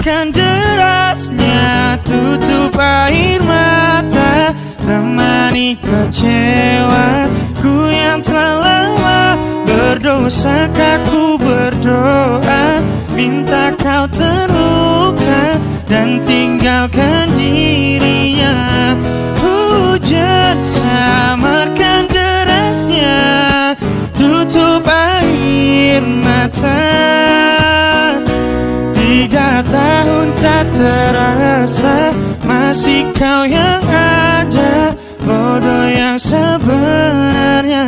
samarkan derasnya, tutup air mata, temani kecewaku yang telah lama berdosa. Aku berdoa, minta kau terluka dan tinggalkan dirinya. Hujan samarkan derasnya, tutup air mata. 3 tahun tak terasa, masih kau yang ada, bodoh yang sebenarnya.